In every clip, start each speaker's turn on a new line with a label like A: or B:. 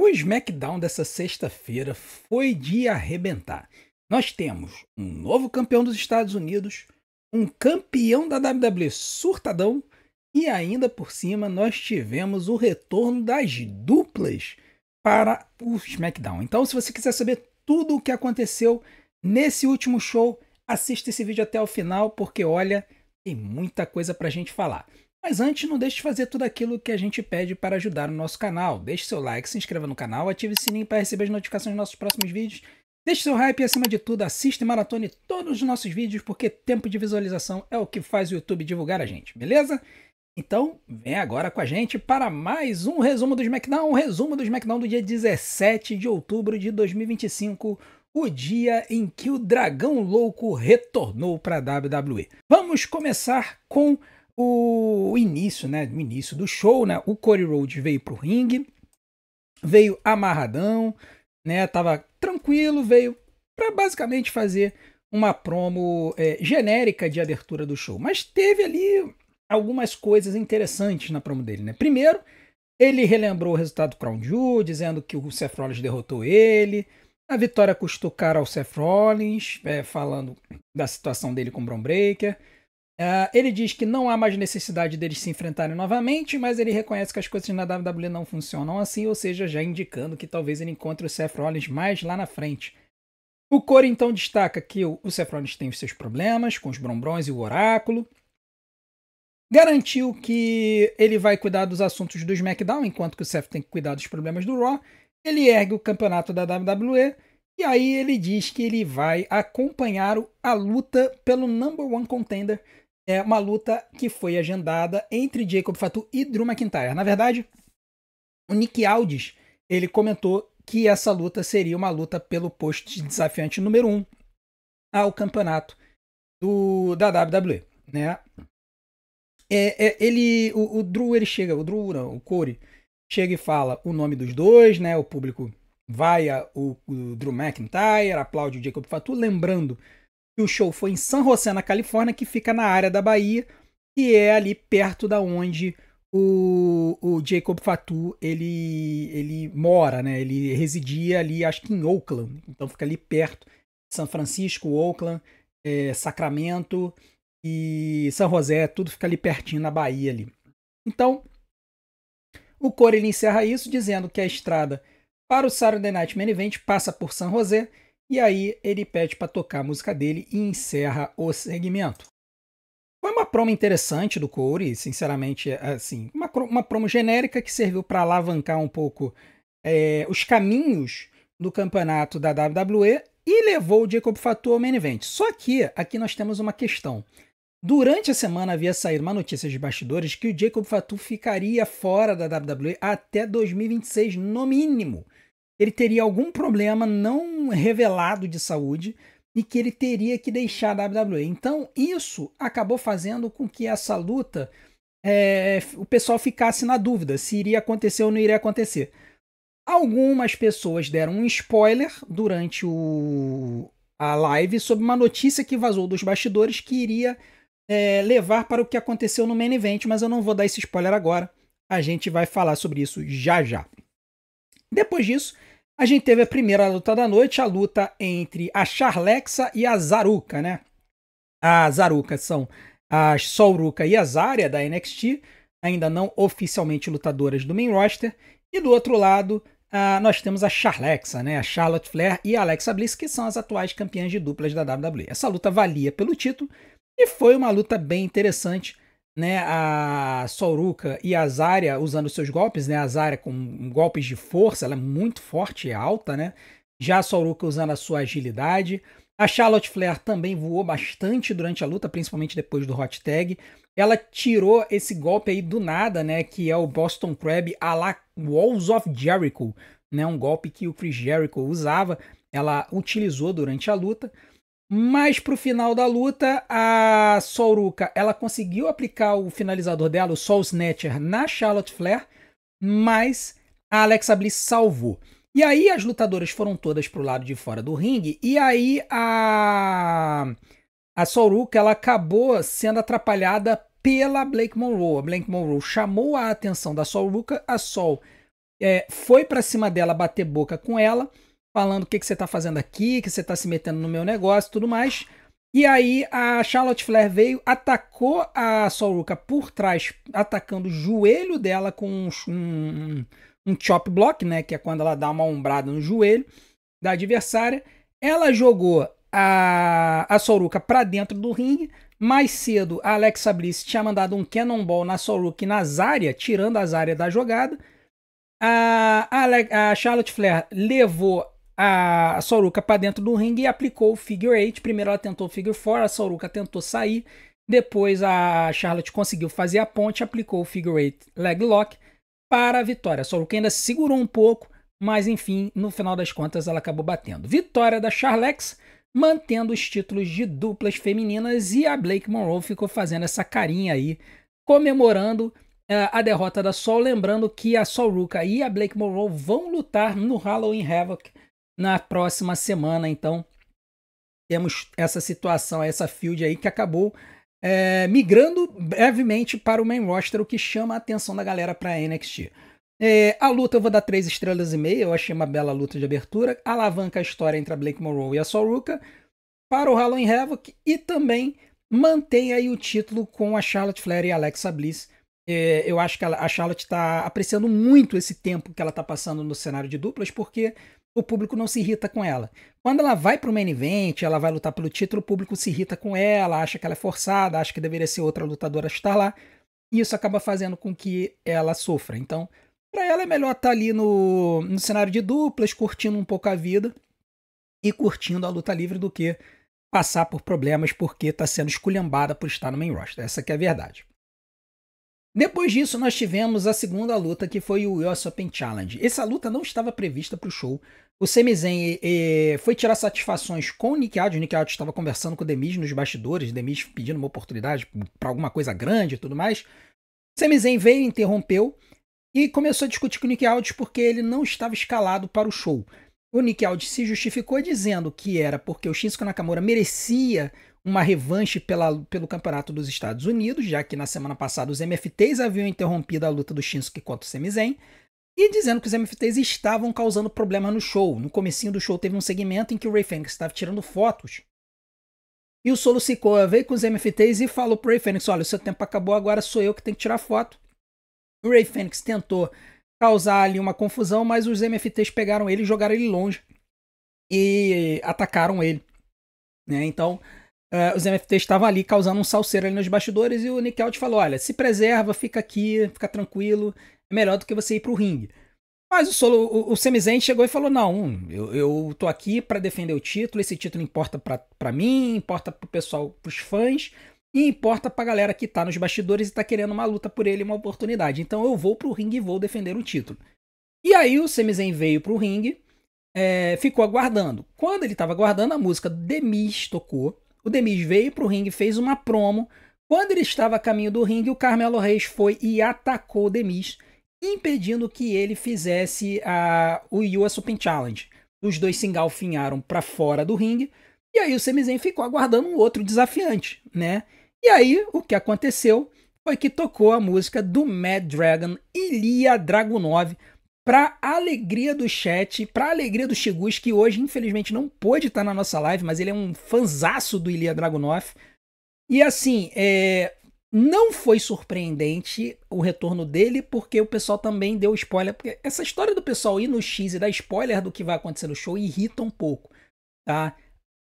A: O SmackDown dessa sexta-feira foi de arrebentar. Nós temos um novo campeão dos Estados Unidos, um campeão da WWE surtadão e ainda por cima nós tivemos o retorno das duplas para o SmackDown. Então, se você quiser saber tudo o que aconteceu nesse último show, assista esse vídeo até o final, porque olha, tem muita coisa pra gente falar. Mas antes, não deixe de fazer tudo aquilo que a gente pede para ajudar o nosso canal. Deixe seu like, se inscreva no canal, ative o sininho para receber as notificações dos nossos próximos vídeos. Deixe seu hype e, acima de tudo, assista e maratone todos os nossos vídeos, porque tempo de visualização é o que faz o YouTube divulgar a gente, beleza? Então, vem agora com a gente para mais um resumo do SmackDown, do dia 17 de outubro de 2025, o dia em que o Dragão Louco retornou para a WWE. Vamos começar com o início, né? O início do show, né? O Cody Rhodes veio pro ringue, veio amarradão, né? Tava tranquilo, veio para basicamente fazer uma promo genérica de abertura do show. Mas teve ali algumas coisas interessantes na promo dele, né? Primeiro, ele relembrou o resultado do Crown Jewel, dizendo que o Seth Rollins derrotou ele. A vitória custou caro ao Seth Rollins, falando da situação dele com o Bron Breakker. Ele diz que não há mais necessidade deles se enfrentarem novamente, mas ele reconhece que as coisas na WWE não funcionam assim, ou seja, já indicando que talvez ele encontre o Seth Rollins mais lá na frente. O Corey então destaca que o Seth Rollins tem os seus problemas com os Brombrons e o Oráculo. Garantiu que ele vai cuidar dos assuntos do SmackDown, enquanto que o Seth tem que cuidar dos problemas do Raw. Ele ergue o campeonato da WWE e aí ele diz que ele vai acompanhar a luta pelo Number One Contender. É uma luta que foi agendada entre Jacob Fatu e Drew McIntyre. Na verdade, o Nick Aldis, ele comentou que essa luta seria uma luta pelo posto de desafiante número 1 ao campeonato da WWE, né? O Drew, ele chega, o Corey chega e fala o nome dos dois, né? O público vai o Drew McIntyre, aplaude o Jacob Fatu, lembrando que o show foi em San José, na Califórnia, que fica na área da Bahia, que é ali perto da onde o Jacob Fatu ele mora, né? Ele residia ali, acho que em Oakland, então fica ali perto, São Francisco, Oakland, Sacramento e São José, tudo fica ali pertinho na Bahia ali. Então, o Corey ele encerra isso dizendo que a estrada para o Saturday Night Main Event passa por São José, e aí ele pede para tocar a música dele e encerra o segmento. Foi uma promo interessante do Corey, sinceramente, assim, uma promo genérica que serviu para alavancar um pouco os caminhos do campeonato da WWE e levou o Jacob Fatu ao Main Event. Só que aqui nós temos uma questão. Durante a semana havia saído uma notícia de bastidores que o Jacob Fatu ficaria fora da WWE até 2026, no mínimo. Ele teria algum problema não revelado de saúde e que ele teria que deixar a WWE. Então, isso acabou fazendo com que essa luta, o pessoal ficasse na dúvida se iria acontecer ou não iria acontecer. Algumas pessoas deram um spoiler durante a live sobre uma notícia que vazou dos bastidores que iria levar para o que aconteceu no Main Event, mas eu não vou dar esse spoiler agora. A gente vai falar sobre isso já já. Depois disso, a gente teve a primeira luta da noite, a luta entre a Charlexa e a Zaruka, né? A Zaruka são a Sol Ruka e a Zarya da NXT, ainda não oficialmente lutadoras do main roster. E do outro lado, nós temos a Charlexa, né? A Charlotte Flair e a Alexa Bliss, que são as atuais campeãs de duplas da WWE. Essa luta valia pelo título e foi uma luta bem interessante, né? A Sol Ruka e a Zarya usando seus golpes, né? A Zarya com golpes de força, ela é muito forte e alta, né? Já a Sol Ruka usando a sua agilidade. A Charlotte Flair também voou bastante durante a luta, principalmente depois do hot tag. Ela tirou esse golpe aí do nada, né? Que é o Boston Crab à la Walls of Jericho, né? Um golpe que o Chris Jericho usava. Ela utilizou durante a luta. Mas pro final da luta, a Sol Ruka, ela conseguiu aplicar o finalizador dela, o Soul Snatcher, na Charlotte Flair, mas a Alexa Bliss salvou. E aí as lutadoras foram todas pro lado de fora do ringue, e aí a Sol Ruka, ela acabou sendo atrapalhada pela Blake Monroe. A Blake Monroe chamou a atenção da Sol Ruka, a Sol foi pra cima dela bater boca com ela, falando o que você tá fazendo aqui, que você tá se metendo no meu negócio e tudo mais. E aí a Charlotte Flair veio, atacou a Sol Ruka por trás, atacando o joelho dela com um chop block, né? Que é quando ela dá uma ombrada no joelho da adversária. Ela jogou a Sol Ruka pra dentro do ringue. Mais cedo, a Alexa Bliss tinha mandado um Cannonball na Sol Ruka e na Zarya, tirando a Zarya da jogada. A Charlotte Flair levou a Sol Ruka para dentro do ringue e aplicou o Figure 8. Primeiro ela tentou o Figure 4, a Sol Ruka tentou sair. Depois a Charlotte conseguiu fazer a ponte, aplicou o Figure 8 Leg Lock para a vitória. A Sol Ruka ainda segurou um pouco, mas enfim, no final das contas ela acabou batendo. Vitória da Charlex, mantendo os títulos de duplas femininas, e a Blake Monroe ficou fazendo essa carinha aí, comemorando a derrota da Sol, lembrando que a Sol Ruka e a Blake Monroe vão lutar no Halloween Havoc na próxima semana. Então temos essa situação, essa feud aí que acabou migrando brevemente para o main roster, o que chama a atenção da galera para NXT. A luta eu vou dar 3 estrelas e meia, eu achei uma bela luta de abertura, alavanca a história entre a Blake Monroe e a Sol Ruka para o Halloween Havoc, e também mantém aí o título com a Charlotte Flair e a Alexa Bliss. Eu acho que a Charlotte está apreciando muito esse tempo que ela está passando no cenário de duplas, porque o público não se irrita com ela. Quando ela vai para o main event, ela vai lutar pelo título, o público se irrita com ela, acha que ela é forçada, acha que deveria ser outra lutadora estar lá, e isso acaba fazendo com que ela sofra. Então, para ela é melhor estar ali no cenário de duplas, curtindo um pouco a vida e curtindo a luta livre, do que passar por problemas porque está sendo esculhambada por estar no main roster. Essa que é a verdade. Depois disso, nós tivemos a segunda luta, que foi o US Open Challenge. Essa luta não estava prevista para o show. O Sami Zayn foi tirar satisfações com o Nick Aldis. O Nick Aldis estava conversando com o The Miz nos bastidores, The Miz pedindo uma oportunidade para alguma coisa grande e tudo mais. O Sami Zayn veio, interrompeu e começou a discutir com o Nick Aldis porque ele não estava escalado para o show. O Nick Aldis se justificou dizendo que era porque o Shinsuke Nakamura merecia uma revanche pelo campeonato dos Estados Unidos, já que na semana passada os MFTs haviam interrompido a luta do Shinsuke contra o Sami Zayn, e dizendo que os MFTs estavam causando problema no show. No comecinho do show teve um segmento em que o Rey Fenix estava tirando fotos, e o Solo Sikoa veio com os MFTs e falou pro Rey Fenix: olha, o seu tempo acabou, agora sou eu que tenho que tirar foto. O Rey Fenix tentou causar ali uma confusão, mas os MFTs pegaram ele e jogaram ele longe e atacaram ele, né? Então os MFTs estavam ali causando um salseiro ali nos bastidores, e o Nick Aldis falou: olha, se preserva, fica aqui, fica tranquilo, é melhor do que você ir pro ringue. Mas o Sami Zayn chegou e falou: não, eu tô aqui para defender o título, esse título importa pra mim, importa pro pessoal, pros fãs, e importa pra galera que tá nos bastidores e tá querendo uma luta por ele, uma oportunidade. Então eu vou pro ringue e vou defender o título. E aí o Sami Zayn veio pro ringue, ficou aguardando. Quando ele tava aguardando, a música do The Miz tocou. O The Miz veio pro ringue, fez uma promo. Quando ele estava a caminho do ringue, o Carmelo Reis foi e atacou o The Miz, impedindo que ele fizesse o US Open Challenge. Os dois se engalfinharam para fora do ringue, e aí o Sami Zayn ficou aguardando um outro desafiante, né? E aí o que aconteceu foi que tocou a música do Mad Dragon, Ilya Dragunov, para alegria do chat, para alegria do Chigus, que hoje infelizmente não pôde estar na nossa live, mas ele é um fanzaço do Ilya Dragunov. E assim, não foi surpreendente o retorno dele, porque o pessoal também deu spoiler. Porque essa história do pessoal ir no X e dar spoiler do que vai acontecer no show irrita um pouco, tá?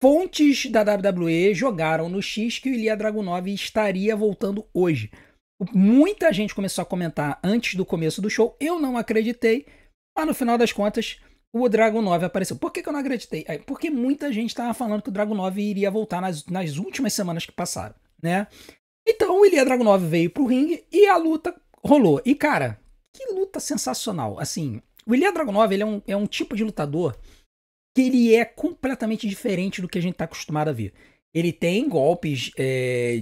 A: Fontes da WWE jogaram no X que o Ilya Dragunov estaria voltando hoje. Muita gente começou a comentar antes do começo do show, eu não acreditei, mas no final das contas o Dragunov apareceu. Por que eu não acreditei? Porque muita gente estava falando que o Dragunov iria voltar nas últimas semanas que passaram, né? Então o Ilya Dragunov veio pro ringue e a luta rolou. E cara, que luta sensacional. Assim, o Ilya Dragunov, ele é um tipo de lutador que ele é completamente diferente do que a gente está acostumado a ver. Ele tem golpes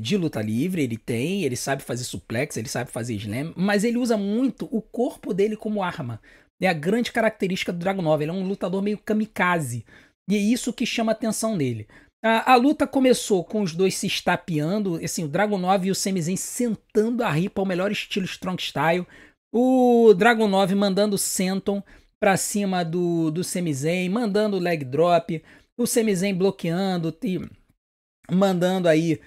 A: de luta livre, ele sabe fazer suplex, ele sabe fazer slam, mas ele usa muito o corpo dele como arma. É a grande característica do Dragunov, ele é um lutador meio kamikaze, e é isso que chama a atenção nele. A luta começou com os dois se estapeando, assim, o Dragunov e o Sami Zayn sentando a ripa ao melhor estilo Strong Style. O Dragunov mandando Senton pra cima do Sami Zayn, mandando leg drop, o Sami Zayn bloqueando, mandando aí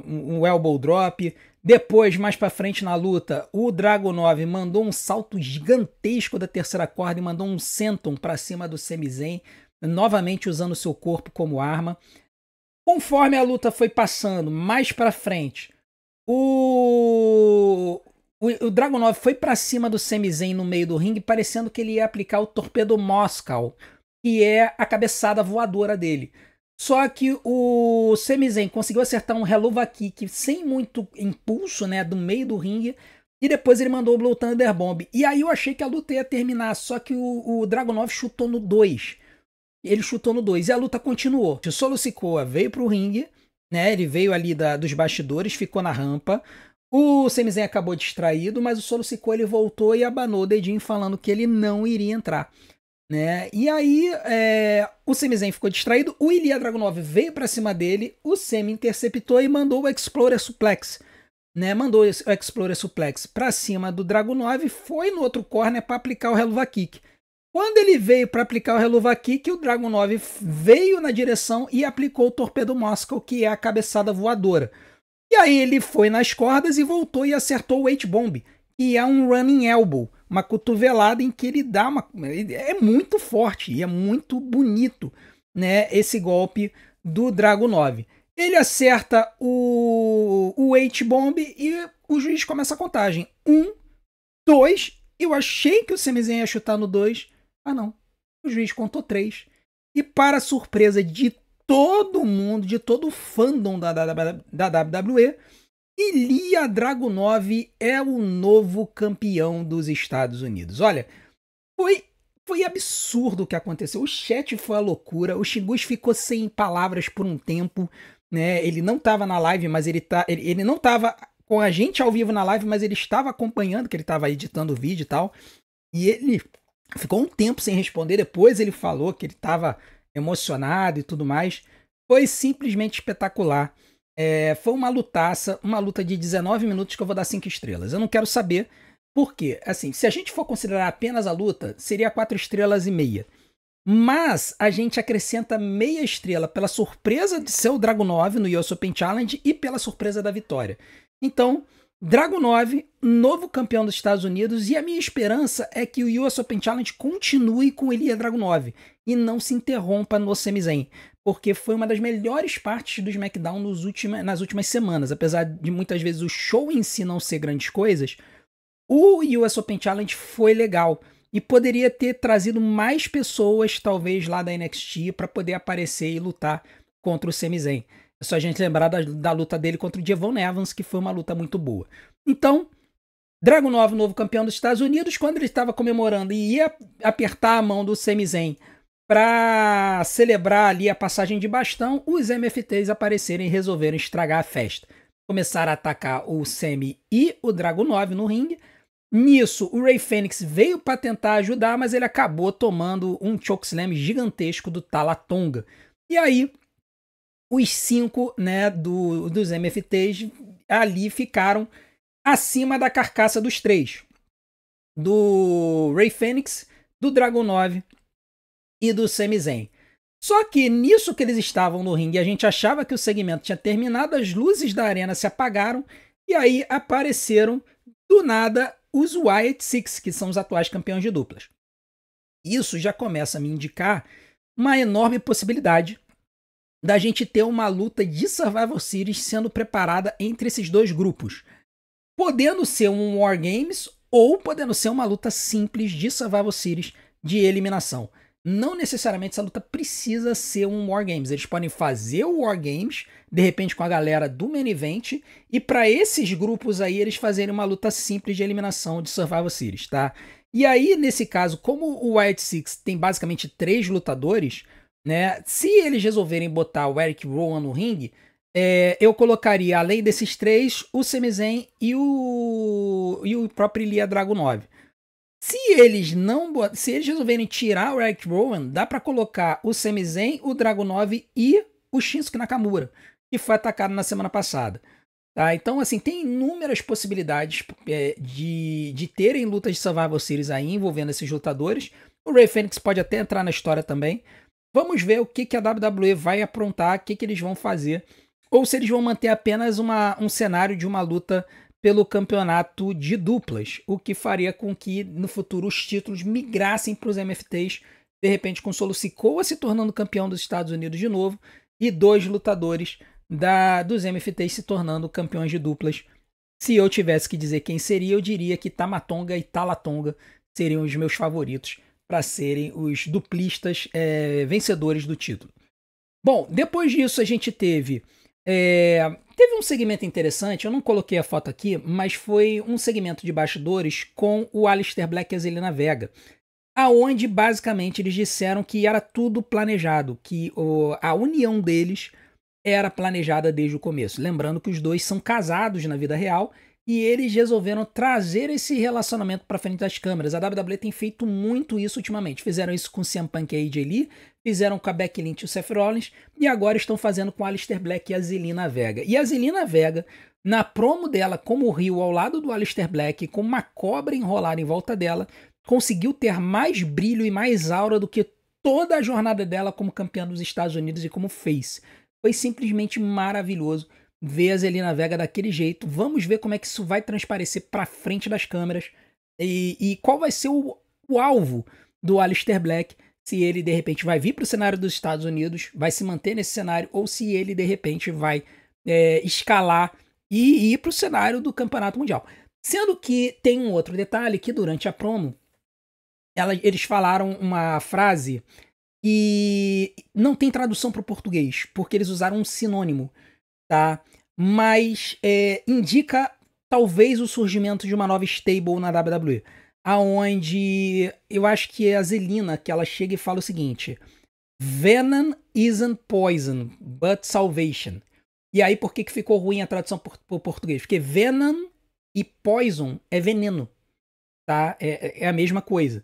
A: um elbow drop. Depois, mais pra frente na luta, o Dragunov mandou um salto gigantesco da terceira corda e mandou um senton pra cima do Sami Zayn, novamente usando seu corpo como arma. Conforme a luta foi passando mais pra frente, o Dragunov foi pra cima do Sami Zayn no meio do ringue, parecendo que ele ia aplicar o Torpedo Moscow, que é a cabeçada voadora dele. Só que o Sami Zayn conseguiu acertar um Helluva Kick sem muito impulso, né, do meio do ringue, e depois ele mandou o Blue Thunder Bomb. E aí eu achei que a luta ia terminar, só que o Dragunov chutou no 2. Ele chutou no 2 e a luta continuou. O Solo Sikoa veio pro ringue, né, ele veio ali dos bastidores, ficou na rampa. O Sami Zayn acabou distraído, mas o Solo Sikoa ele voltou e abanou o dedinho falando que ele não iria entrar. Né? E aí o Sami Zayn ficou distraído, o Ilya Dragunov veio pra cima dele, o Sami interceptou e mandou o Explorer Suplex, né? Mandou o Explorer Suplex pra cima do Dragunov, foi no outro corner para aplicar o Helluva Kick. Quando ele veio para aplicar o Helluva Kick, o Dragunov veio na direção e aplicou o Torpedo Moscow, que é a cabeçada voadora. E aí ele foi nas cordas e voltou e acertou o H-Bomb, que é um Running Elbow, uma cotovelada em que ele dá uma... É muito forte e é muito bonito, né, esse golpe do Dragunov. Ele acerta o H-Bomb e o juiz começa a contagem. 1, 2, eu achei que o Sami Zayn ia chutar no 2. Ah não, o juiz contou 3. E para surpresa de todo mundo, de todo o fandom da WWE, Ilya Dragunov é o novo campeão dos Estados Unidos. Olha, foi absurdo o que aconteceu. O chat foi a loucura. O Shingushi ficou sem palavras por um tempo, né? Ele não estava na live, mas ele não estava com a gente ao vivo na live, mas ele estava acompanhando, que ele estava editando o vídeo e tal. E ele ficou um tempo sem responder. Depois ele falou que ele estava emocionado e tudo mais. Foi simplesmente espetacular. Foi uma lutaça, uma luta de 19 minutos que eu vou dar 5 estrelas. Eu não quero saber por quê. Assim, se a gente for considerar apenas a luta, seria 4 estrelas e meia. Mas a gente acrescenta meia estrela pela surpresa de ser o Dragunov no US Open Challenge e pela surpresa da vitória. Então, Dragunov, novo campeão dos Estados Unidos, e a minha esperança é que o US Open Challenge continue com Ilya Dragunov e não se interrompa no Sami Zayn, porque foi uma das melhores partes do SmackDown nas últimas semanas. Apesar de muitas vezes o show em si não ser grandes coisas, o US Open Challenge foi legal e poderia ter trazido mais pessoas, talvez lá da NXT, para poder aparecer e lutar contra o Sami Zayn. É só a gente lembrar da luta dele contra o Devon Evans, que foi uma luta muito boa. Então, Dragunov, novo campeão dos Estados Unidos, quando ele estava comemorando e ia apertar a mão do Sami Zayn para celebrar ali a passagem de bastão, os MFTs apareceram e resolveram estragar a festa. Começaram a atacar o Sami e o Dragunov no ringue. Nisso, o Rey Fênix veio para tentar ajudar, mas ele acabou tomando um chokeslam gigantesco do Tala Tonga. E aí, os 5, né, dos MFTs ali ficaram acima da carcaça dos 3. Do Rey Fênix, do Dragunov e do Sami Zayn. Só que nisso que eles estavam no ringue, a gente achava que o segmento tinha terminado, as luzes da arena se apagaram e aí apareceram do nada os Wyatt Six, que são os atuais campeões de duplas. Isso já começa a me indicar uma enorme possibilidade da gente ter uma luta de Survivor Series sendo preparada entre esses dois grupos. Podendo ser um War Games ou podendo ser uma luta simples de Survivor Series de eliminação. Não necessariamente essa luta precisa ser um War Games. Eles podem fazer o War Games, de repente com a galera do Main Event, e para esses grupos aí eles fazerem uma luta simples de eliminação de Survivor Series, tá? E aí, nesse caso, como o Wyatt Six tem basicamente 3 lutadores, né? Se eles resolverem botar o Eric Rowan no ringue, eu colocaria, além desses 3, o Sami Zayn e o próprio Ilya Dragunov. Se eles resolverem tirar o Eric Rowan, dá pra colocar o Sami Zayn, o Dragunov e o Shinsuke Nakamura, que foi atacado na semana passada. Tá? Então, assim, tem inúmeras possibilidades de terem lutas de Survivor Series aí envolvendo esses lutadores. O Rey Fênix pode até entrar na história também. Vamos ver o que a WWE vai aprontar, o que eles vão fazer. Ou se eles vão manter apenas um cenário de uma luta pelo campeonato de duplas, o que faria com que no futuro os títulos migrassem para os MFTs, de repente com o Solo Sikoa se tornando campeão dos Estados Unidos de novo e 2 lutadores dos MFTs se tornando campeões de duplas. Se eu tivesse que dizer quem seria, eu diria que Tamatonga e Talatonga seriam os meus favoritos para serem os duplistas vencedores do título. Bom, depois disso a gente teve um segmento interessante, eu não coloquei a foto aqui, mas foi um segmento de bastidores com o Aleister Black e a Zelina Vega, aonde basicamente eles disseram que era tudo planejado, que a união deles era planejada desde o começo. Lembrando que os dois são casados na vida real e eles resolveram trazer esse relacionamento para frente das câmeras. A WWE tem feito muito isso ultimamente. Fizeram isso com o CM Punk e a AJ Lee, fizeram com a Becky Lynch e o Seth Rollins e agora estão fazendo com o Aleister Black e a Zelina Vega. E a Zelina Vega, na promo dela como Rio ao lado do Aleister Black, com uma cobra enrolada em volta dela, conseguiu ter mais brilho e mais aura do que toda a jornada dela como campeã dos Estados Unidos e como face. Foi simplesmente maravilhoso ver a Zelina Vega daquele jeito. Vamos ver como é que isso vai transparecer para frente das câmeras e qual vai ser o alvo do Aleister Black, se ele de repente vai vir para o cenário dos Estados Unidos, vai se manter nesse cenário ou se ele de repente vai escalar e ir para o cenário do Campeonato Mundial. Sendo que tem um outro detalhe que durante a promo eles falaram uma frase e não tem tradução para o português, porque eles usaram um sinônimo, tá? Mas indica talvez o surgimento de uma nova stable na WWE, aonde eu acho que é a Zelina, que ela chega e fala o seguinte: Venom isn't poison, but salvation. E aí por que ficou ruim a tradução para o português? Porque Venom e Poison é veneno, tá? É a mesma coisa.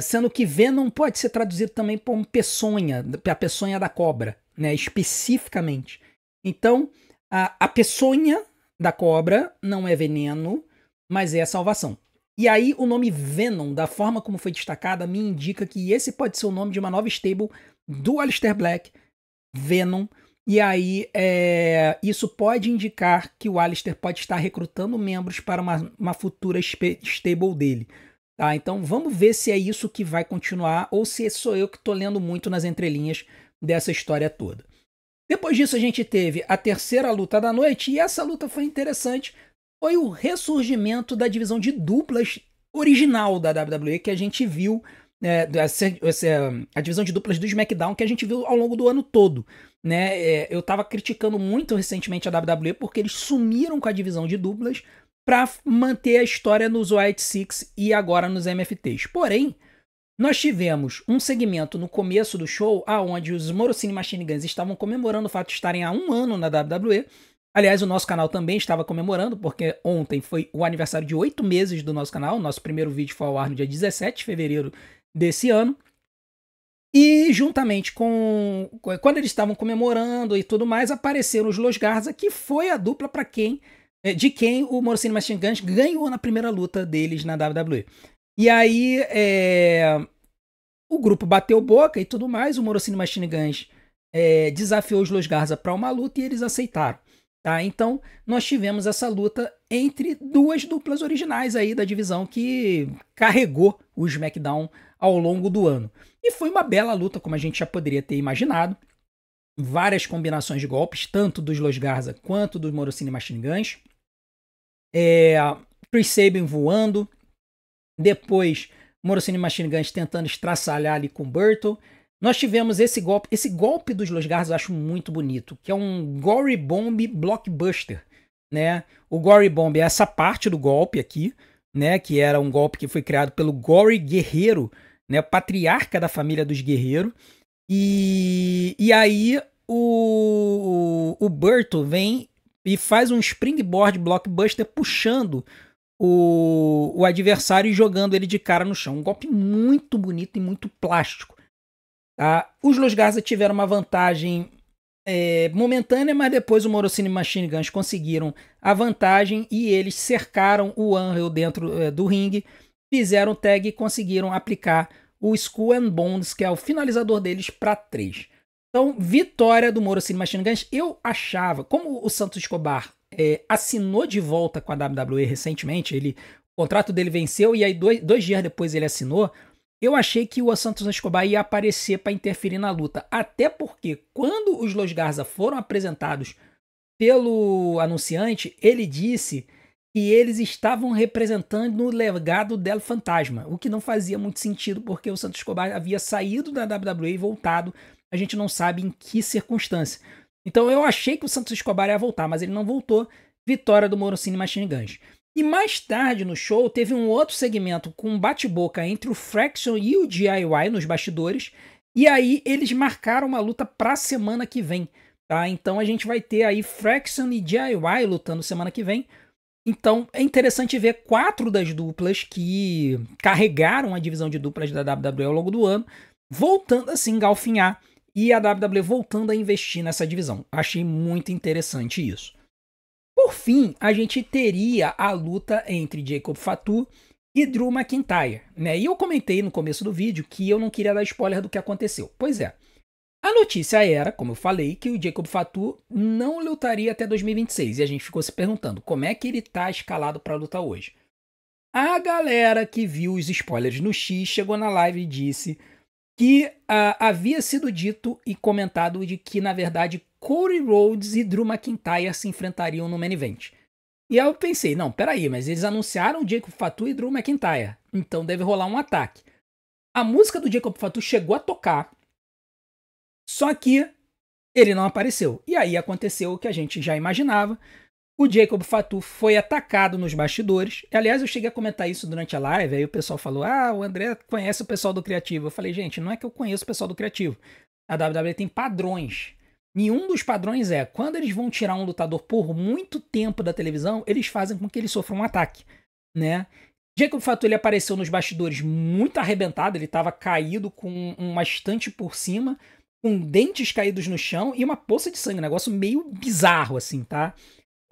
A: Sendo que Venom pode ser traduzido também como peçonha, a peçonha da cobra, né, especificamente. Então, a peçonha da cobra não é veneno, mas é a salvação. E aí o nome Venom, da forma como foi destacada, me indica que esse pode ser o nome de uma nova stable do Aleister Black, Venom. E aí isso pode indicar que o Aleister pode estar recrutando membros para uma futura stable dele. Tá, então vamos ver se é isso que vai continuar ou se sou eu que estou lendo muito nas entrelinhas dessa história toda. Depois disso a gente teve a terceira luta da noite e essa luta foi interessante. Foi o ressurgimento da divisão de duplas original da WWE que a gente viu, a divisão de duplas do SmackDown que a gente viu ao longo do ano todo. Né? Eu estava criticando muito recentemente a WWE porque eles sumiram com a divisão de duplas para manter a história nos White Six e agora nos MFTs. Porém, nós tivemos um segmento no começo do show onde os Motor City Machine Guns estavam comemorando o fato de estarem há 1 ano na WWE. Aliás, o nosso canal também estava comemorando, porque ontem foi o aniversário de 8 meses do nosso canal. Nosso primeiro vídeo foi ao ar no dia 17 de fevereiro desse ano. E juntamente quando eles estavam comemorando e tudo mais, apareceram os Los Garza, que foi a dupla de quem o Motor City Machine Guns ganhou na primeira luta deles na WWE. E aí o grupo bateu boca e tudo mais, o Motor City Machine Guns desafiou os Los Garza para uma luta e eles aceitaram. Tá? Então nós tivemos essa luta entre duas duplas originais aí da divisão que carregou o SmackDown ao longo do ano. E foi uma bela luta, como a gente já poderia ter imaginado. Várias combinações de golpes, tanto dos Los Garza quanto dos Motor City Machine Guns. Chris Sabin voando. Depois, Motor City Machine Guns tentando estraçalhar ali com o Burton. Nós tivemos esse golpe dos Los Garza eu acho muito bonito, que é um Gory Bomb Blockbuster, né? O Gory Bomb é essa parte do golpe aqui, né? Que era um golpe que foi criado pelo Gory Guerreiro, né? Patriarca da família dos Guerreiro. E aí o Burton vem e faz um springboard blockbuster puxando o adversário e jogando ele de cara no chão. Um golpe muito bonito e muito plástico. Tá? Os Los Garza tiveram uma vantagem momentânea, mas depois o Morricone e Machine Guns conseguiram a vantagem e eles cercaram o Angel dentro do ringue, fizeram tag e conseguiram aplicar o Skull and Bones, que é o finalizador deles, para 3. Então, vitória do Morricone e Machine Guns. Eu achava, como o Santos Escobar assinou de volta com a WWE recentemente, o contrato dele venceu e aí dois dias depois ele assinou, eu achei que o Santos Escobar ia aparecer para interferir na luta. Até porque quando os Los Garza foram apresentados pelo anunciante, ele disse que eles estavam representando o legado del Fantasma, o que não fazia muito sentido porque o Santos Escobar havia saído da WWE e voltado, a gente não sabe em que circunstância. Então eu achei que o Santos Escobar ia voltar, mas ele não voltou. Vitória do Morricone e Machine Guns. E mais tarde no show teve um outro segmento com um bate-boca entre o Fraction e o DIY nos bastidores. E aí eles marcaram uma luta pra semana que vem. Tá? Então a gente vai ter aí Fraction e DIY lutando semana que vem. Então é interessante ver 4 das duplas que carregaram a divisão de duplas da WWE ao longo do ano, voltando a se engalfinhar e a WWE voltando a investir nessa divisão. Achei muito interessante isso. Por fim, a gente teria a luta entre Jacob Fatu e Drew McIntyre, né? E eu comentei no começo do vídeo que eu não queria dar spoiler do que aconteceu. Pois é, a notícia era, como eu falei, que o Jacob Fatu não lutaria até 2026. E a gente ficou se perguntando como é que ele tá escalado para lutar hoje. A galera que viu os spoilers no X chegou na live e disse que havia sido dito e comentado de que, na verdade, Cody Rhodes e Drew McIntyre se enfrentariam no main event. E aí eu pensei, não, peraí, mas eles anunciaram Jacob Fatu e Drew McIntyre, então deve rolar um ataque. A música do Jacob Fatu chegou a tocar, só que ele não apareceu. E aí aconteceu o que a gente já imaginava. O Jacob Fatu foi atacado nos bastidores. Aliás, eu cheguei a comentar isso durante a live. Aí o pessoal falou, o André conhece o pessoal do Criativo. Eu falei, gente, não é que eu conheço o pessoal do Criativo. A WWE tem padrões. E um dos padrões é, quando eles vão tirar um lutador por muito tempo da televisão, eles fazem com que ele sofra um ataque, né? Jacob Fatu, ele apareceu nos bastidores muito arrebentado. Ele estava caído com uma estante por cima, com dentes caídos no chão e uma poça de sangue. Um negócio meio bizarro, assim, tá?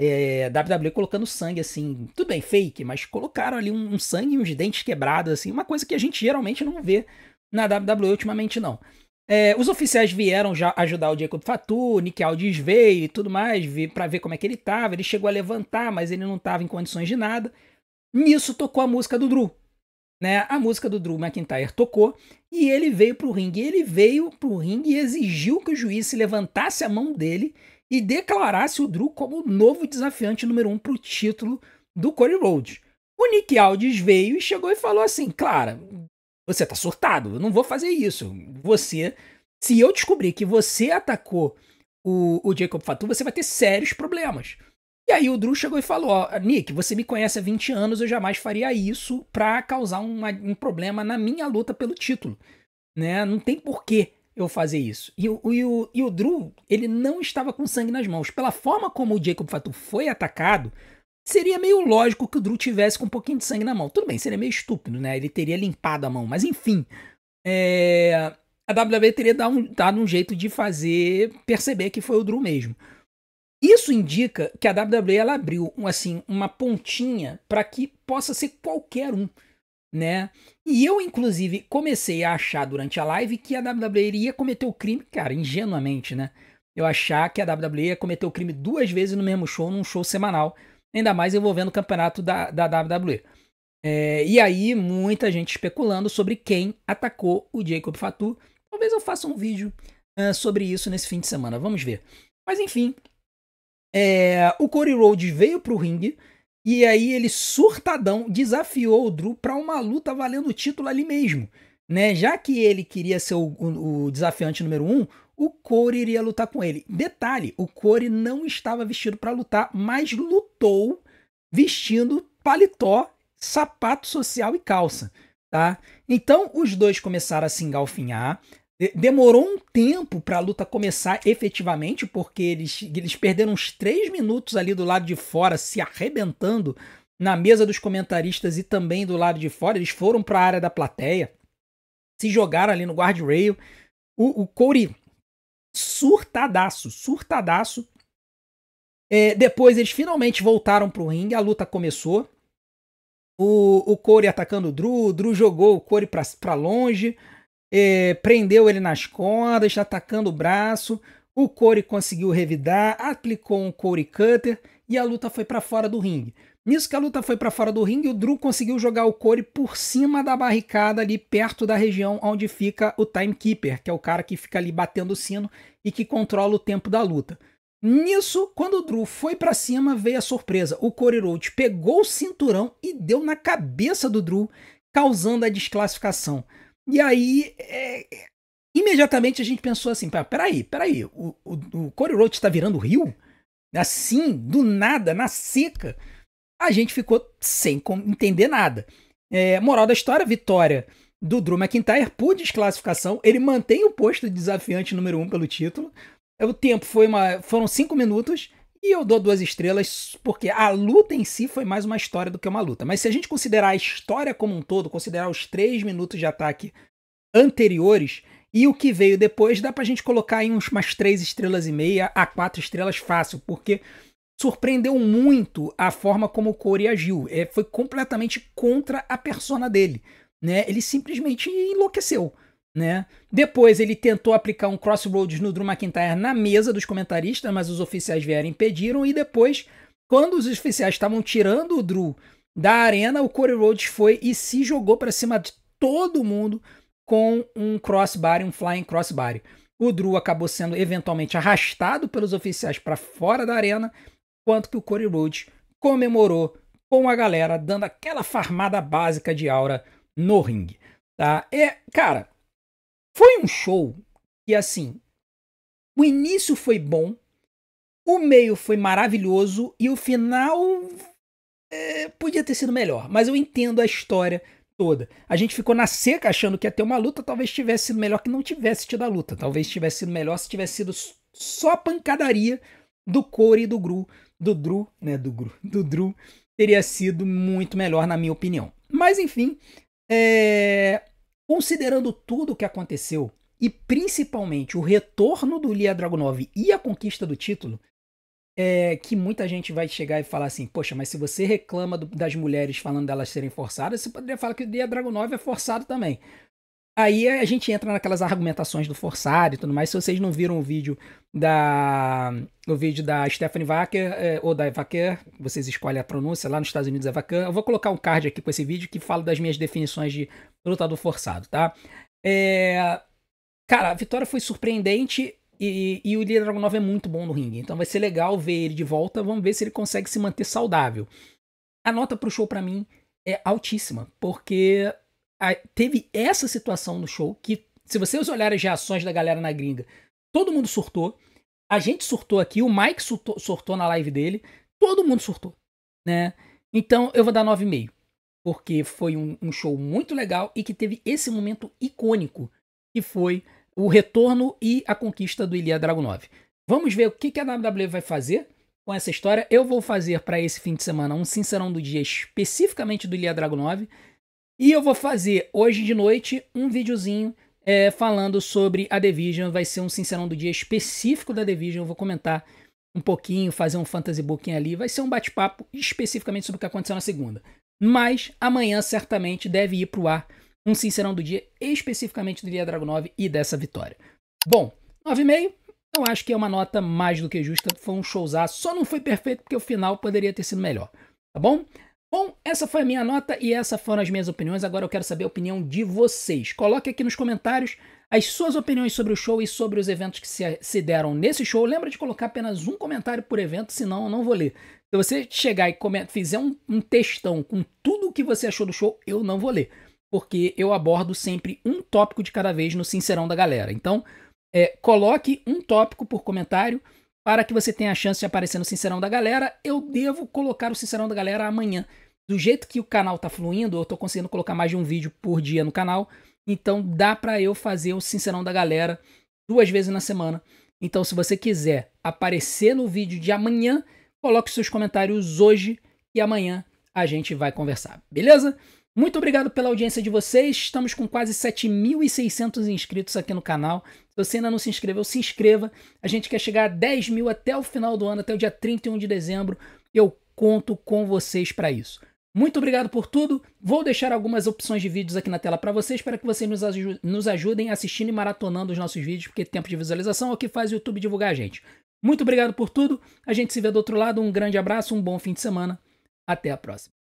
A: WWE colocando sangue, assim, tudo bem, fake, mas colocaram ali um sangue e uns dentes quebrados, assim, uma coisa que a gente geralmente não vê na WWE ultimamente, não. Os oficiais vieram já ajudar o Jacob Fatu, o Nick Aldis veio e tudo mais, pra ver como é que ele tava. Ele chegou a levantar, mas ele não tava em condições de nada. Nisso tocou a música do Drew, né? A música do Drew McIntyre tocou e ele veio pro ringue. Ele veio pro ringue e exigiu que o juiz se levantasse a mão dele e declarasse o Drew como o novo desafiante número 1 para o título do Cody Rhodes. O Nick Aldis veio e chegou e falou assim, Clara, você tá surtado, eu não vou fazer isso. Se eu descobrir que você atacou o Jacob Fatu, você vai ter sérios problemas. E aí o Drew chegou e falou, Nick, você me conhece há 20 anos, eu jamais faria isso para causar um problema na minha luta pelo título, né? Não tem porquê eu fazer isso. E o Drew, ele não estava com sangue nas mãos. Pela forma como o Jacob Fatu foi atacado, seria meio lógico que o Drew tivesse com um pouquinho de sangue na mão. Tudo bem, seria meio estúpido, né? Ele teria limpado a mão. Mas enfim, a WWE teria dado um jeito de fazer perceber que foi o Drew mesmo. Isso indica que a WWE ela abriu uma pontinha para que possa ser qualquer um, né? E eu, inclusive, comecei a achar durante a live que a WWE iria cometer o crime, cara, ingenuamente, né? Eu achar que a WWE ia cometer o crime 2 vezes no mesmo show, num show semanal, ainda mais envolvendo o campeonato da WWE. E aí, muita gente especulando sobre quem atacou o Jacob Fatu. Talvez eu faça um vídeo sobre isso nesse fim de semana, vamos ver. Mas enfim, o Cody Rhodes veio pro ringue e aí ele surtadão desafiou o Drew para uma luta valendo o título ali mesmo, né? Já que ele queria ser o desafiante número 1, o Cody iria lutar com ele. Detalhe, o Cody não estava vestido para lutar, mas lutou vestindo paletó, sapato social e calça, tá? Então os dois começaram a se engalfinhar. Demorou um tempo para a luta começar efetivamente, porque eles perderam uns 3 minutos ali do lado de fora, se arrebentando na mesa dos comentaristas e também do lado de fora. Eles foram para a área da plateia, se jogaram ali no guardrail. O Cody surtadaço, surtadaço. Depois eles finalmente voltaram pro ringue, a luta começou. O Corey atacando o Drew jogou o Corey pra longe, prendeu ele nas cordas, atacando o braço. O Corey conseguiu revidar, aplicou um Corey Cutter e a luta foi pra fora do ringue. Nisso que a luta foi pra fora do ringue, o Drew conseguiu jogar o Corey por cima da barricada ali perto da região onde fica o Timekeeper, que é o cara que fica ali batendo o sino e que controla o tempo da luta. Nisso, quando o Drew foi pra cima, veio a surpresa. O Cody Rhodes pegou o cinturão e deu na cabeça do Drew, causando a desclassificação. E aí, imediatamente a gente pensou assim, peraí, o Cody Rhodes tá virando heel? Assim, do nada, na seca. A gente ficou sem entender nada. Moral da história, vitória do Drew McIntyre por desclassificação. Ele mantém o posto de desafiante número 1 pelo título. O tempo foram 5 minutos e eu dou 2 estrelas porque a luta em si foi mais uma história do que uma luta. Mas se a gente considerar a história como um todo, considerar os 3 minutos de ataque anteriores e o que veio depois, dá pra gente colocar em umas 3 estrelas e meia a 4 estrelas fácil, porque surpreendeu muito a forma como o Corey agiu. Foi completamente contra a persona dele, né? Ele simplesmente enlouqueceu. Né? Depois ele tentou aplicar um crossroads no Drew McIntyre na mesa dos comentaristas, mas os oficiais vieram e impediram. E depois, quando os oficiais estavam tirando o Drew da arena, o Cody Rhodes foi e se jogou para cima de todo mundo com um crossbody, um flying crossbody. O Drew acabou sendo eventualmente arrastado pelos oficiais para fora da arena, enquanto que o Cody Rhodes comemorou com a galera, dando aquela farmada básica de aura no ringue. Tá? Cara, foi um show que, assim, o início foi bom, o meio foi maravilhoso e o final podia ter sido melhor. Mas eu entendo a história toda. A gente ficou na seca achando que ia ter uma luta, talvez tivesse sido melhor que não tivesse tido a luta. Talvez tivesse sido melhor se tivesse sido só pancadaria do Corey e do Drew. Teria sido muito melhor, na minha opinião. Mas, enfim, considerando tudo o que aconteceu, e principalmente o retorno do Ilya Dragunov e a conquista do título, que muita gente vai chegar e falar assim, poxa, mas se você reclama das mulheres falando delas serem forçadas, você poderia falar que o Ilya Dragunov é forçado também. Aí a gente entra naquelas argumentações do forçado e tudo mais. Se vocês não viram o vídeo da Stephanie Vaquer, ou da Vaquer, vocês escolhem a pronúncia, lá nos Estados Unidos é Vaquer. Eu vou colocar um card aqui com esse vídeo que fala das minhas definições de lutador forçado, tá? Cara, a vitória foi surpreendente e o Ilya Dragunov é muito bom no ringue. Então vai ser legal ver ele de volta. Vamos ver se ele consegue se manter saudável. A nota pro show pra mim é altíssima, porque teve essa situação no show que, se vocês olharem as reações da galera na gringa, todo mundo surtou. A gente surtou aqui, o Mike surtou na live dele, todo mundo surtou, né? Então eu vou dar 9,5, porque foi um show muito legal e que teve esse momento icônico, que foi o retorno e a conquista do Ilya Dragunov. Vamos ver o que a WWE vai fazer com essa história. Eu vou fazer para esse fim de semana um Sincerão do Dia especificamente do Ilya Dragunov. E eu vou fazer hoje de noite um videozinho falando sobre a Division. Vai ser um Sincerão do Dia específico da Division. Eu vou comentar um pouquinho, fazer um fantasy booking ali. Vai ser um bate-papo especificamente sobre o que aconteceu na segunda. Mas amanhã certamente deve ir pro ar um Sincerão do Dia especificamente do Ilya Dragunov e dessa vitória. Bom, 9,5. Eu acho que é uma nota mais do que justa. Foi um showzaço. Só não foi perfeito porque o final poderia ter sido melhor. Tá bom? Bom, essa foi a minha nota e essas foram as minhas opiniões. Agora eu quero saber a opinião de vocês. Coloque aqui nos comentários as suas opiniões sobre o show e sobre os eventos que se deram nesse show. Lembra de colocar apenas um comentário por evento, senão eu não vou ler. Se você chegar e fizer um textão com tudo o que você achou do show, eu não vou ler. Porque eu abordo sempre um tópico de cada vez no Sincerão da galera. Então, coloque um tópico por comentário para que você tenha a chance de aparecer no Sincerão da galera. Eu devo colocar o Sincerão da galera amanhã. Do jeito que o canal tá fluindo, eu tô conseguindo colocar mais de um vídeo por dia no canal. Então dá pra eu fazer o Sincerão da galera 2 vezes na semana. Então se você quiser aparecer no vídeo de amanhã, coloque seus comentários hoje e amanhã a gente vai conversar, beleza? Muito obrigado pela audiência de vocês. Estamos com quase 7.600 inscritos aqui no canal. Se você ainda não se inscreveu, se inscreva. A gente quer chegar a 10 mil até o final do ano, até o dia 31 de dezembro. Eu conto com vocês para isso. Muito obrigado por tudo. Vou deixar algumas opções de vídeos aqui na tela para vocês, para que vocês nos ajudem assistindo e maratonando os nossos vídeos, porque tempo de visualização é o que faz o YouTube divulgar a gente. Muito obrigado por tudo. A gente se vê do outro lado. Um grande abraço, um bom fim de semana. Até a próxima.